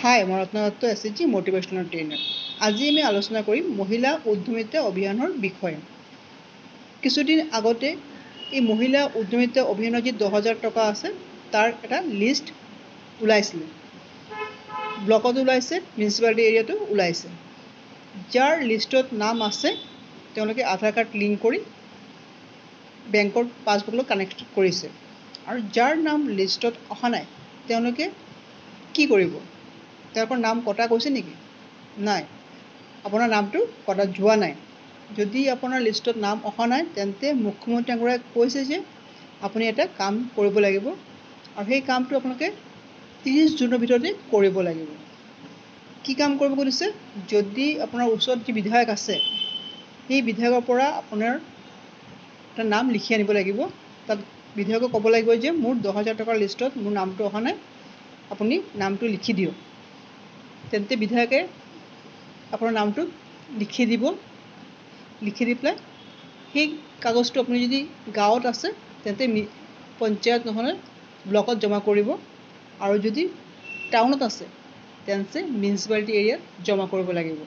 হাই, মই ৰত্ন Dutta SHG motivational trainer. আজি আমি আলোচনা কৰিম মহিলা উদ্যমিতা অভিযানৰ বিষয়ে। কিছুদিন আগতে এই মহিলা উদ্যমিতা অভিযানৰ যি 10,000 টকা আছে তাৰ এটা লিষ্ট ওলাইছিলে। ব্লকত ওলাইছে, মিউনিচিপালিটি এৰিয়াটো ওলাইছে। যাৰ লিষ্টত নাম আছে তেওঁলোকে আধাৰ কাৰ্ড লিংক কৰি বেংকৰ পাছবুকলৈ কানেক্ট কৰিছে। আৰু যাৰ নাম লিষ্টত অহা নাই তেওঁলোকে কি কৰিব? তেওঁলোকৰ নাম কটা গৈছে নেকি? নাই, আপোনাৰ নামটো কটা যোৱা নাই। যদি আপোনাৰ লিষ্টত নাম অহা নাই তেন্তে মুখ্যমন্ত্ৰী ডাঙৰীয়াই কৈছে যে আপুনি এটা কাম কৰিব লাগিব আৰু সেই কামটো আপোনালোকে 30 জুনৰ ভিতৰতে কৰিব লাগিব। কি কাম কৰিব কৈছে? যদি আপোনাৰ ওচৰত যি বিধায়ক আছে সেই বিধায়কৰ পৰা আপোনাৰ এটা নাম লিখি আনিব লাগিব। তাত বিধায়কক ক'ব লাগিব যে মোৰ 10,000 টকাৰ লিষ্টত মোৰ নামটো অহা নাই, আপুনি নামটো লিখি দিয়ক। তেন্তে বিধায়কে আপোনাৰ নামটো লিখি দিব। লিখি দি পেলাই সেই কাগজটো আপুনি যদি গাঁৱত আছে তেন্তে পঞ্চায়ত নহ'লে ব্লকত জমা কৰিব, আৰু যদি টাউনত আছে তেন্তে মিউনিচিপালিটি এৰিয়াত জমা কৰিব লাগিব।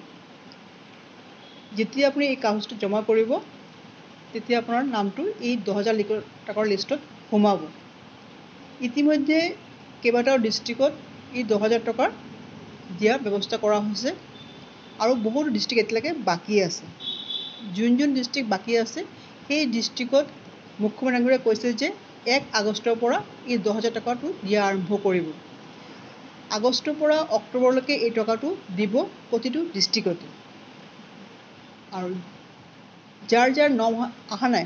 যেতিয়া আপুনি এই কাগজটো জমা কৰিব তেতিয়া আপোনাৰ নামটো এই 10,000 টকাৰ লিষ্টত সোমাব। ইতিমধ্যে কেইবাটাও ডিষ্ট্ৰিক্টত এই 10,000 টকাৰ দিয়া ব্যৱস্থা কৰা হৈছে আৰু বহুতো ডিষ্ট্ৰিক্ট এতিয়ালৈকে বাকী আছে। যোন ডিষ্ট্ৰিক্ট বাকী আছে সেই ডিষ্ট্ৰিক্টত মুখ্যমন্ত্ৰী ডাঙৰীয়াই কৈছে যে 1 আগষ্টৰ পৰা এই 10,000 টকাটো দিয়া আৰম্ভ কৰিব। আগষ্টৰ পৰা অক্টোবৰলৈকে এই টকাটো দিব প্ৰতিটো ডিষ্ট্ৰিক্টতে। আৰু যাৰ নাম অহা নাই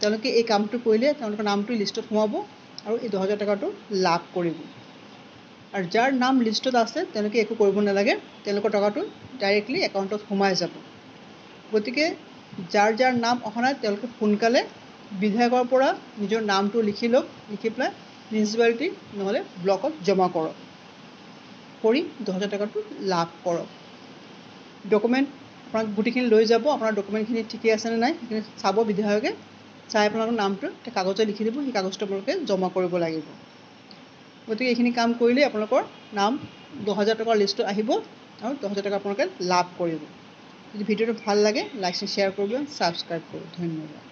তেওঁলোকে এই কামটো কৰিলে তেওঁলোকৰ নামটো লিষ্টত সোমাব আৰু এই 10,000 টকাটো লাভ কৰিব। আৰু যাৰ নাম লিষ্টত আছে তেওঁলোকে একো কৰিব নালাগে, তেওঁলোকৰ টকাটো ডাইৰেক্টলি একাউণ্টত সোমাই যাব। গতিকে যাৰ নাম অহা নাই তেওঁলোকে সোনকালে বিধায়কৰ পৰা নিজৰ নামটো লিখি লওক, লিখি পেলাই মিউনিচিপালিটি নহ'লে ব্লকত জমা কৰক, কৰি 10,000 টকাটো লাভ কৰক। ডকুমেণ্ট আপোনাক গোটেইখিনি লৈ যাব, আপোনাৰ ডকুমেণ্টখিনি ঠিকেই আছেনে নাই সেইখিনি চাব বিধায়কে। চাই আপোনালোকৰ নামটো কাগজত লিখি দিব, সেই কাগজটো আপোনালোকে জমা কৰিব লাগিব। গতিকে এইখিনি কাম কৰিলেই আপোনালোকৰ নাম 10,000 টকাৰ লিষ্টত আহিব আৰু 10,000 টকা আপোনালোকে লাভ কৰিব। যদি ভিডিঅ'টো ভাল লাগে লাইক শ্বেয়াৰ কৰিব, ছাবস্ক্ৰাইব কৰিব। ধন্যবাদ।